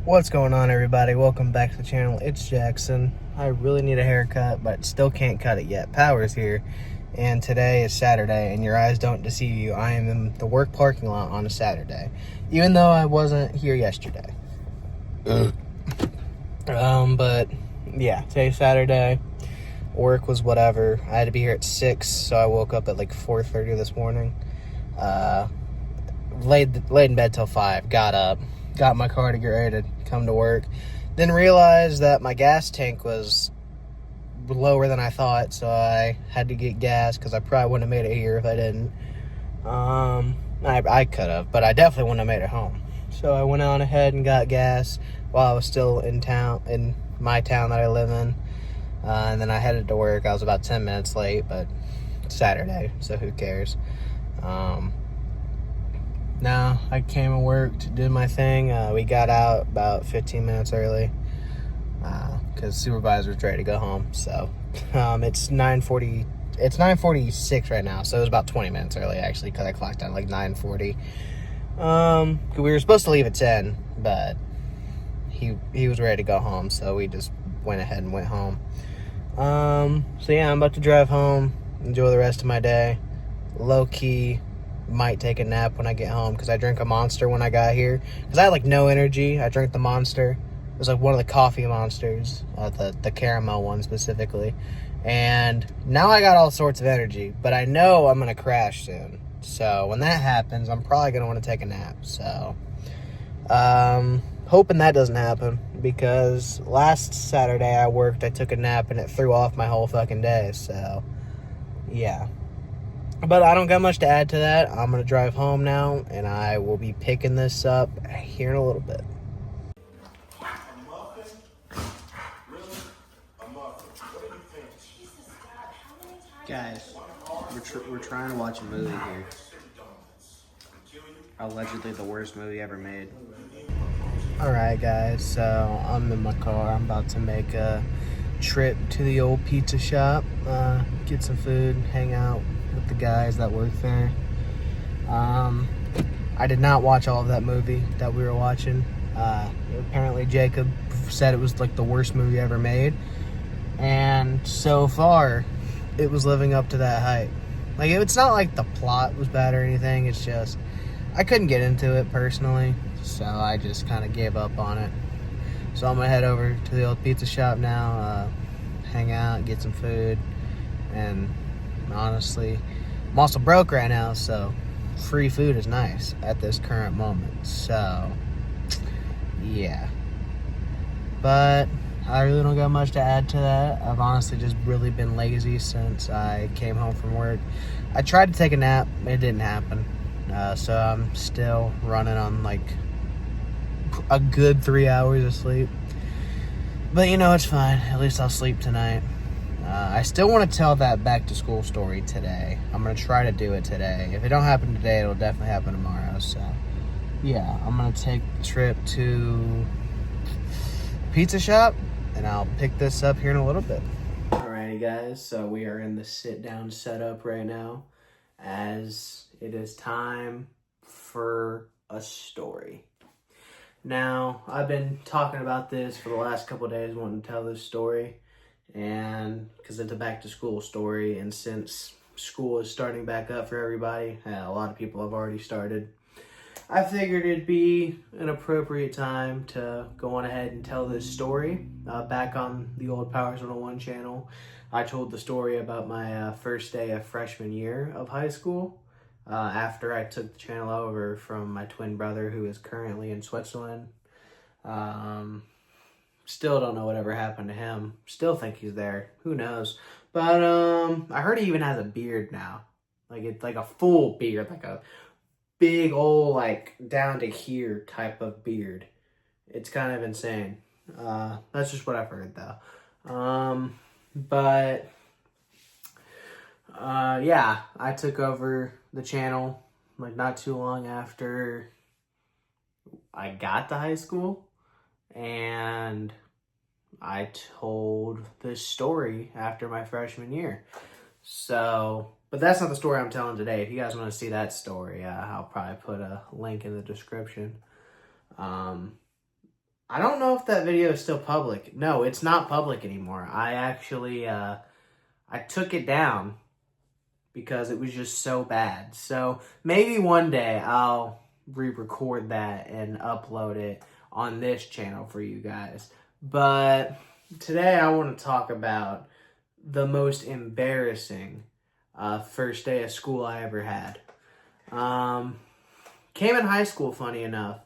What's going on, everybody? Welcome back to the channel. It's Jackson. I really need a haircut, but still can't cut it yet. Power's here, and today is Saturday, and your eyes don't deceive you. I am in the work parking lot on a Saturday, even though I wasn't here yesterday. But yeah, today's Saturday. Work was whatever. I had to be here at 6, so I woke up at like 4:30 this morning. Laid in bed till 5. Got up, got in my car to get ready to come to work. Then realized that my gas tank was lower than I thought, so I had to get gas because I probably wouldn't have made it here if I didn't. I could have, but I definitely wouldn't have made it home. So I went on ahead and got gas while I was still in my town that I live in. And then I headed to work. I was about 10 minutes late, but it's Saturday, so who cares? No, I came and worked, did my thing. We got out about 15 minutes early because supervisor was ready to go home. So it's 9:40. It's 9:46 right now, so it was about 20 minutes early actually because I clocked out like 9:40. We were supposed to leave at 10, but he was ready to go home, so we just went ahead and went home. So yeah, I'm about to drive home, enjoy the rest of my day. Low key, might take a nap when I get home because I drank a Monster when I got here because I had like no energy. I drank the Monster. It was like one of the coffee Monsters, the caramel one specifically, and now I got all sorts of energy, but I know I'm gonna crash soon. So when that happens, I'm probably gonna want to take a nap. So hoping that doesn't happen because last Saturday I worked, I took a nap and it threw off my whole fucking day. So yeah. But I don't got much to add to that. I'm going to drive home now, and I will be picking this up here in a little bit. Guys, we're trying to watch a movie here. Allegedly the worst movie ever made. Alright guys, so I'm in my car. I'm about to make a trip to the old pizza shop, get some food, hang out with the guys that work there. I did not watch all of that movie that we were watching. Apparently Jacob said it was like the worst movie ever made, and so far it was living up to that hype. Like, it's not like the plot was bad or anything, it's just I couldn't get into it personally, so I just kind of gave up on it. So I'm gonna head over to the old pizza shop now, hang out, get some food, and honestly, I'm also broke right now, so free food is nice at this current moment. So yeah, but I really don't got much to add to that. I've honestly just really been lazy since I came home from work. I tried to take a nap, it didn't happen. So I'm still running on like a good 3 hours of sleep. But you know, it's fine. At least I'll sleep tonight. I still want to tell that back to school story today. I'm going to try to do it today. If it don't happen today, it'll definitely happen tomorrow. So yeah, I'm going to take the trip to pizza shop and I'll pick this up here in a little bit. Alrighty guys, so we are in the sit down setup right now as it is time for a story. Now, I've been talking about this for the last couple of days, wanting to tell this story, and because it's a back to school story, and since school is starting back up for everybody, a lot of people have already started, I figured it'd be an appropriate time to go on ahead and tell this story. Back on the old Powers 101 channel, I told the story about my first day of freshman year of high school. After I took the channel over from my twin brother who is currently in Switzerland. Still don't know whatever happened to him. Still think he's there. Who knows? But I heard he even has a beard now. Like, it's like a full beard, like a big old like down to here type of beard. It's kind of insane. That's just what I've heard though. But yeah, I took over the channel like not too long after I got to high school, and I told this story after my freshman year. So, but that's not the story I'm telling today. If you guys want to see that story, I'll probably put a link in the description. I don't know if that video is still public. No, it's not public anymore. I actually, I took it down because it was just so bad. So maybe one day I'll re-record that and upload it on this channel for you guys. But today I want to talk about the most embarrassing first day of school I ever had. Came in high school, funny enough,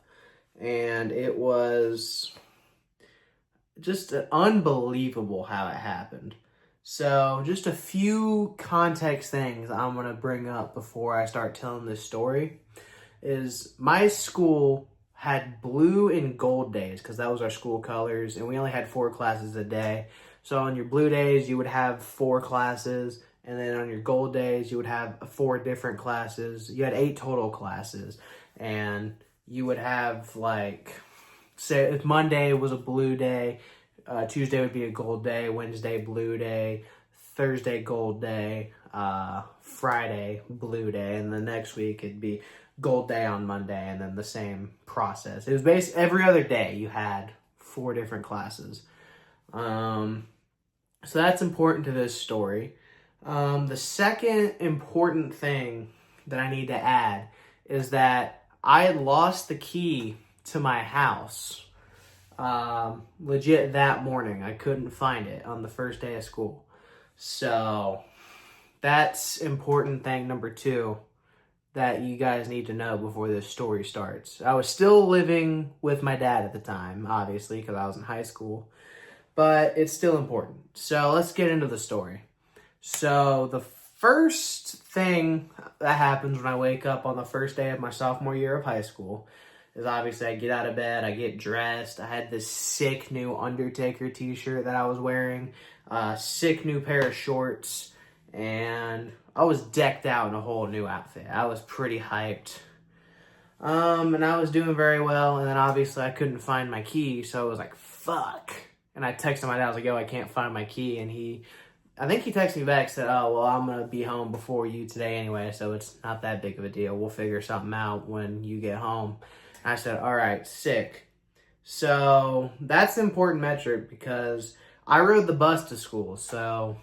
and it was just unbelievable how it happened. So, just a few context things I'm going to bring up before I start telling this story is my school had blue and gold days because that was our school colors, and we only had 4 classes a day. So on your blue days, you would have 4 classes, and then on your gold days, you would have 4 different classes. You had 8 total classes, and you would have, like, say if Monday was a blue day, Tuesday would be a gold day, Wednesday blue day, Thursday gold day, Friday blue day, and the next week it'd be gold day on Monday, and then the same process. It was basically every other day you had 4 different classes. So that's important to this story. The second important thing that I need to add is that I had lost the key to my house legit that morning. I couldn't find it on the first day of school. So that's important thing number 2 that you guys need to know before this story starts. I was still living with my dad at the time, obviously, because I was in high school, but it's still important. So let's get into the story. So the first thing that happens when I wake up on the first day of my sophomore year of high school is obviously I get out of bed, I get dressed. I had this sick new Undertaker t-shirt that I was wearing, sick new pair of shorts, and I was decked out in a whole new outfit. I was pretty hyped. And I was doing very well, and then obviously I couldn't find my key, so I was like, fuck. And I texted my dad, I was like, yo, I can't find my key, and I think he texted me back, said, oh, well, I'm going to be home before you today anyway, so it's not that big of a deal. We'll figure something out when you get home. And I said, all right, sick. So that's an important metric because I rode the bus to school, so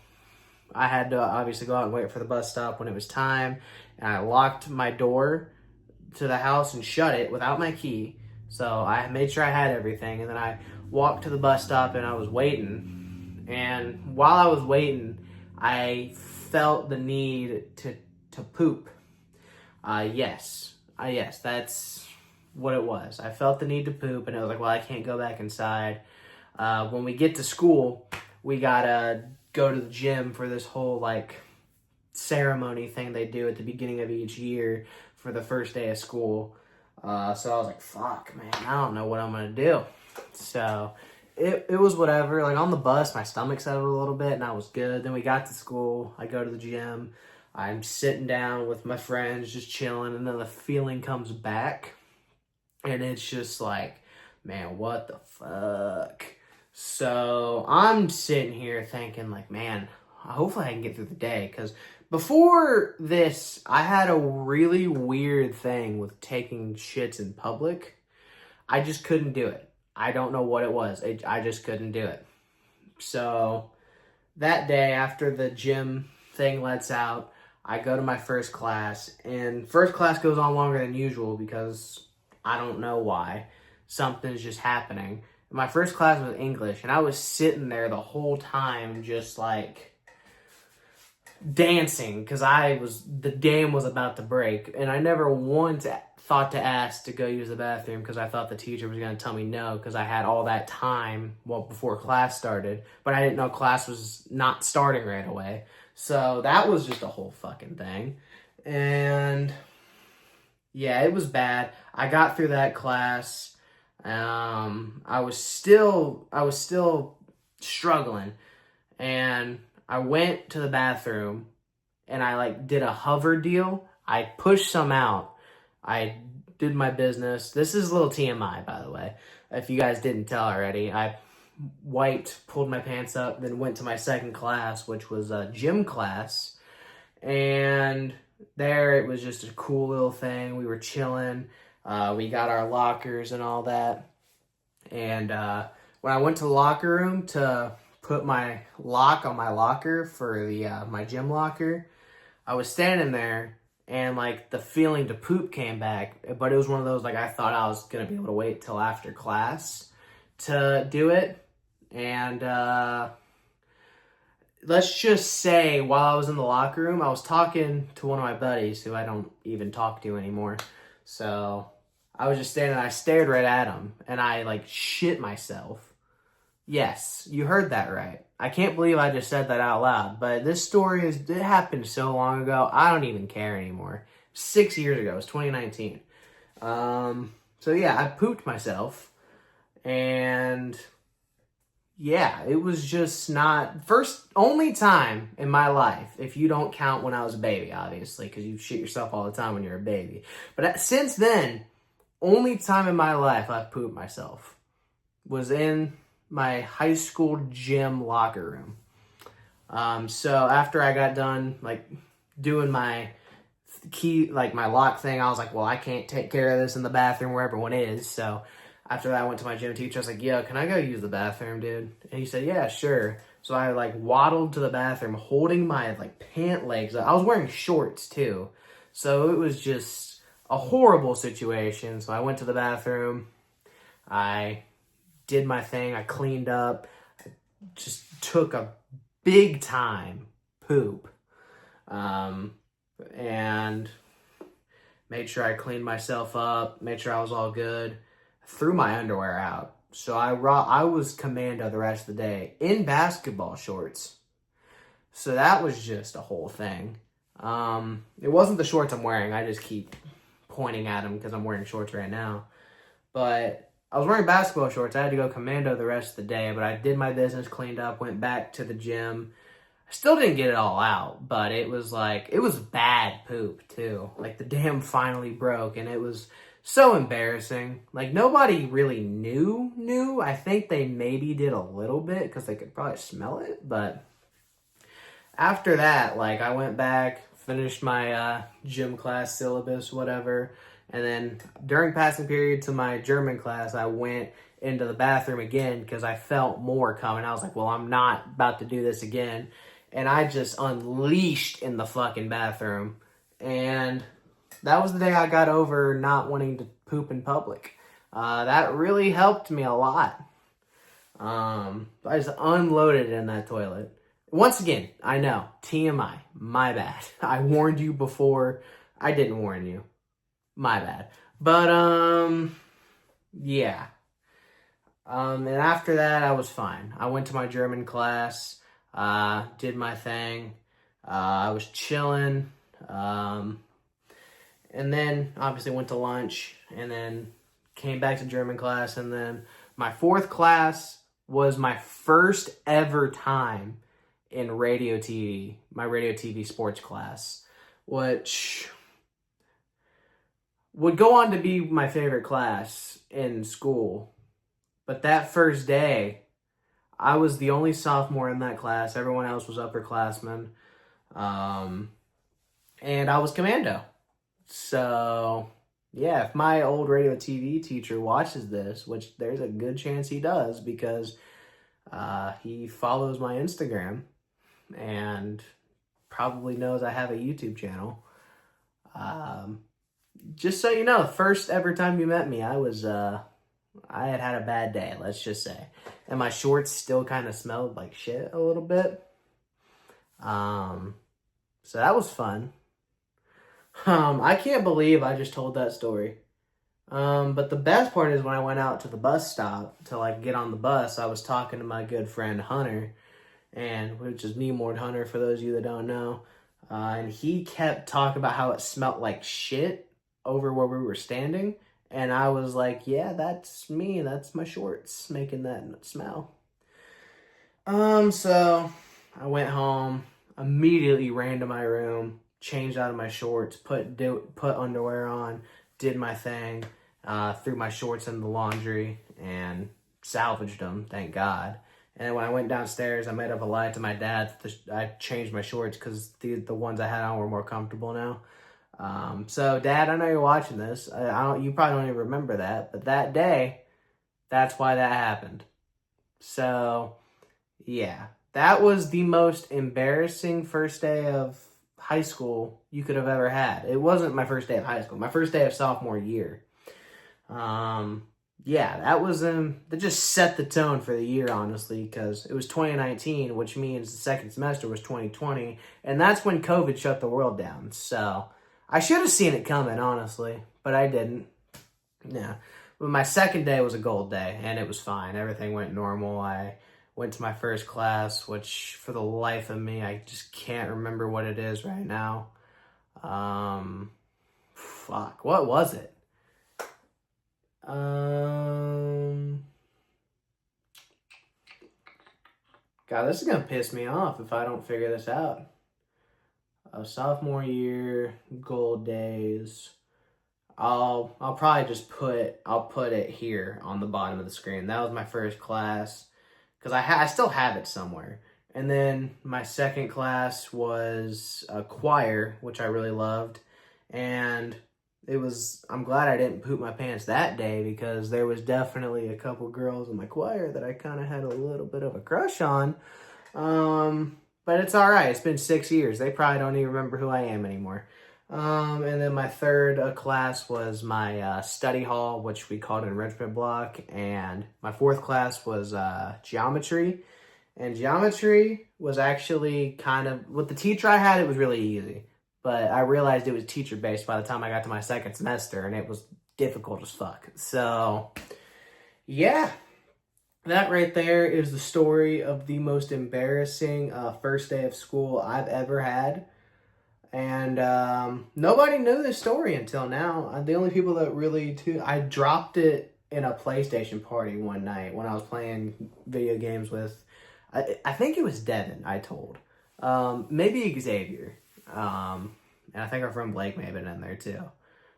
I had to obviously go out and wait for the bus stop when it was time, and I locked my door to the house and shut it without my key. So I made sure I had everything, and then I walked to the bus stop and I was waiting. And while I was waiting, I felt the need to poop. Yes, that's what it was. I felt the need to poop, and it was like, well, I can't go back inside. When we get to school, we gotta go to the gym for this whole, like, ceremony thing they do at the beginning of each year for the first day of school. So I was like, fuck, man, I don't know what I'm gonna do. So it was whatever. Like, on the bus, my stomach settled a little bit, and I was good. Then we got to school. I go to the gym. I'm sitting down with my friends, just chilling, and then the feeling comes back, and it's just like, man, what the fuck? So I'm sitting here thinking, like, man, hopefully I can get through the day, because before this, I had a really weird thing with taking shits in public. I just couldn't do it. I don't know what it was. I just couldn't do it. So that day, after the gym thing lets out, I go to my first class, and first class goes on longer than usual because I don't know why. Something's just happening. My first class was English, and I was sitting there the whole time just, like, dancing because the game was about to break, and I never once thought to ask to go use the bathroom because I thought the teacher was going to tell me no because I had all that time before class started, but I didn't know class was not starting right away. So that was just a whole fucking thing. And yeah, it was bad. I got through that class. I was still struggling, and I went to the bathroom, and I, like, did a hover deal. I pushed some out. I did my business. This is a little TMI, by the way. If you guys didn't tell already, I wiped, pulled my pants up, then went to my second class, which was a gym class. And there it was just a cool little thing. We were chilling. We got our lockers and all that. And when I went to the locker room to put my lock on my locker for the my gym locker, I was standing there and like the feeling to poop came back, but it was one of those like I thought I was gonna be able to wait till after class to do it. And let's just say while I was in the locker room, I was talking to one of my buddies who I don't even talk to anymore. So I was just standing, I stared right at him and I like shit myself. Yes, you heard that right. I can't believe I just said that out loud, but this story it happened so long ago, I don't even care anymore. 6 years ago, it was 2019. So yeah, I pooped myself, and yeah, it was just not, only time in my life, if you don't count when I was a baby, obviously, because you shit yourself all the time when you're a baby. But since then, only time in my life I've pooped myself was in my high school gym locker room. So after I got done like doing my key, like my lock thing, I was like, well, I can't take care of this in the bathroom where everyone is. So after that, I went to my gym teacher. I was like, yo, can I go use the bathroom, dude? And he said, yeah, sure. So I like waddled to the bathroom holding my like pant legs. I was wearing shorts too. So it was just a horrible situation. So I went to the bathroom. I did my thing. I cleaned up. I just took a big time poop. And made sure I cleaned myself up, made sure I was all good. Threw my underwear out. So I was commando the rest of the day in basketball shorts. So that was just a whole thing. It wasn't the shorts I'm wearing. I just keep pointing at them because I'm wearing shorts right now. But I was wearing basketball shorts. I had to go commando the rest of the day, but I did my business, cleaned up, went back to the gym. I still didn't get it all out, but it was bad poop too. Like the dam finally broke and it was so embarrassing. Like nobody really knew. I think they maybe did a little bit because they could probably smell it. But after that, like I went back, finished my gym class syllabus, whatever. And then during passing period to my German class, I went into the bathroom again because I felt more coming. I was like, well, I'm not about to do this again. And I just unleashed in the fucking bathroom. And that was the day I got over not wanting to poop in public. That really helped me a lot. I just unloaded in that toilet. Once again, I know, TMI, my bad. I warned you before. I didn't warn you. My bad. But, yeah. And after that, I was fine. I went to my German class, did my thing. I was chilling. And then, obviously, went to lunch. And then came back to German class. And then my fourth class was my first ever time in radio TV. My radio TV sports class. Which would go on to be my favorite class in school. But that first day, I was the only sophomore in that class. Everyone else was upperclassmen. And I was commando. So, yeah, if my old radio TV teacher watches this, which there's a good chance he does because he follows my Instagram and probably knows I have a YouTube channel. Just so you know, the first ever time you met me, I had a bad day, let's just say. And my shorts still kind of smelled like shit a little bit. So that was fun. I can't believe I just told that story. But the best part is when I went out to the bus stop to like get on the bus, I was talking to my good friend Hunter, which is Nemord Hunter for those of you that don't know. And he kept talking about how it smelled like shit over where we were standing. And I was like, yeah, that's me. That's my shorts making that smell. So I went home, immediately ran to my room, changed out of my shorts, put underwear on, did my thing, threw my shorts in the laundry and salvaged them, thank God. And when I went downstairs, I made up a lie to my dad. I changed my shorts because the ones I had on were more comfortable now. So Dad, I know you're watching this. You probably don't even remember that, but that That's why that happened. So, yeah. That was the most embarrassing first day of high school you could have ever had. It wasn't my first day of high school. My first day of sophomore year. Yeah, that just set the tone for the year, honestly, because it was 2019, which means the second semester was 2020, and that's when COVID shut the world down. So I should have seen it coming, honestly, but I didn't. Yeah. But my second day was a gold day, and it was fine. Everything went normal. I went to my first class, which for the life of me, I just can't remember what it is right now. Fuck, what was it? God, this is gonna piss me off if I don't figure this out. Sophomore year, gold days. I'll probably just put it here on the bottom of the screen. That was my first class because I still have it somewhere. And then my second class was a choir, which I really loved, and I'm glad I didn't poop my pants that day because there was definitely a couple girls in my choir that I kind of had a little bit of a crush on. But it's all right. It's been 6 years. They probably don't even remember who I am anymore. And then my third class was my study hall, which we called an enrichment block. And my fourth class was geometry. And geometry was actually kind of, with the teacher I had, it was really easy. But I realized it was teacher-based by the time I got to my second semester, and it was difficult as fuck. So, yeah. That right there is the story of the most embarrassing first day of school I've ever had. And nobody knew this story until now. The only people that really, I dropped it in a PlayStation party one night when I was playing video games with, I think it was Devin, I told. Maybe Xavier. And I think our friend Blake may have been in there too.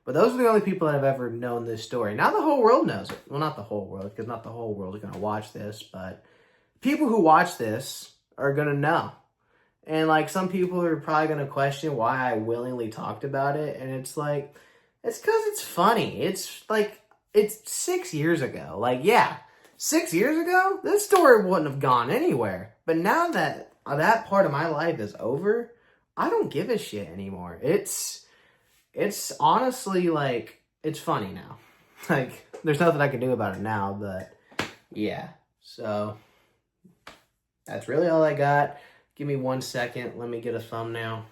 But those are the only people that have ever known this story. Now the whole world knows it. Well, not the whole world, because not the whole world is going to watch this. But people who watch this are going to know. And, like, some people are probably going to question why I willingly talked about it. And it's like, it's because it's funny. It's, like, it's 6 years ago. Like, yeah, 6 years ago, this story wouldn't have gone anywhere. But now that that part of my life is over, I don't give a shit anymore. It's honestly, like, it's funny now. Like, there's nothing I can do about it now, but, yeah. So, that's really all I got. Give me 1 second. Let me get a thumbnail.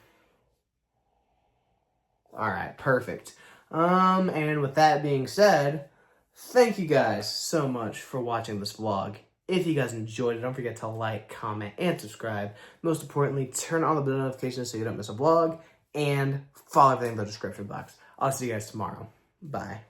All right, perfect. And with that being said, thank you guys so much for watching this vlog. If you guys enjoyed it, don't forget to like, comment, and subscribe. Most importantly, turn on the bell notifications so you don't miss a vlog, and follow everything in the description box. I'll see you guys tomorrow. Bye.